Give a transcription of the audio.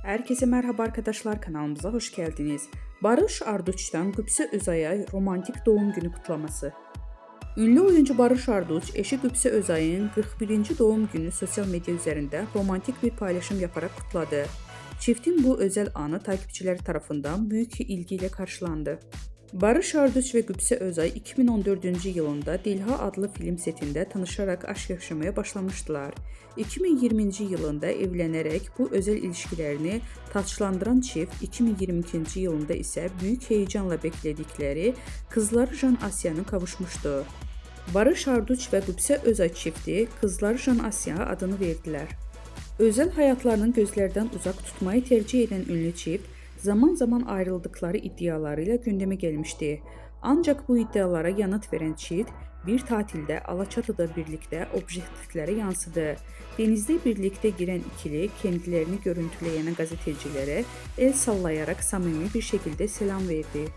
Herkese merhaba arkadaşlar, kanalımıza hoş geldiniz. Barış Arduç'tan Qübsə Özay'a romantik doğum günü kutlaması. Ünlü oyuncu Barış Arduç, eşi Qübsə Özay'ın 41. doğum günü sosyal medya üzerinde romantik bir paylaşım yaparak kutladı. Çiftin bu özel anı takipçileri tarafından büyük ilgiyle karşılandı. Barış Arduç ve Qübsə Özay 2014-cü yılında Dilha adlı film setində tanışarak aşk yaşamaya başlamışdılar. 2020-ci yılında evlənərək bu özel ilişkilərini taçlandıran çift 2022-ci yılında isə büyük heyecanla bekledikləri kızları Jan Asya'nın kavuşmuşdu. Barış Arduç ve Qübsə Özay çifti kızları Jan Asya adını verdiler. Özel hayatlarının gözlerden uzak tutmayı tercih eden ünlü çift, zaman zaman ayrıldıkları iddialarıyla gündeme gelmişti. Ancak bu iddialara yanıt veren çift, bir tatilde Alaçatı'da birlikte objektiflere yansıdı. Denizde birlikte giren ikili kendilerini görüntüleyen gazetecilere el sallayarak samimi bir şekilde selam verdi.